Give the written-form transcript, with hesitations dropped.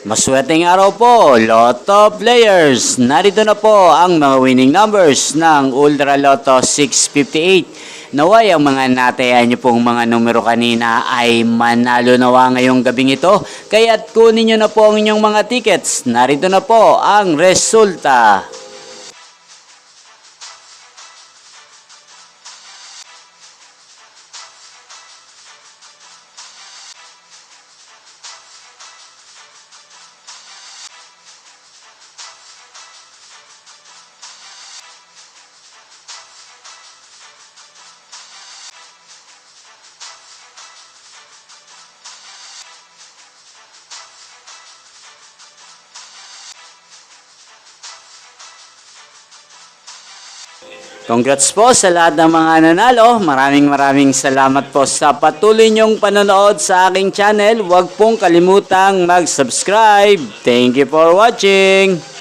Maswerteng araw po, Lotto players! Narito na po ang mga winning numbers ng Ultra Lotto 658. Naway ang mga natayan niyo pong mga numero kanina ay manalo nawa ngayong gabing ito. Kaya't kunin niyo na po ang inyong mga tickets. Narito na po ang resulta. Congrats po sa lahat ng mga nanalo. Maraming salamat po sa patuloy niyong panonood sa aking channel. Huwag pong kalimutang mag-subscribe. Thank you for watching.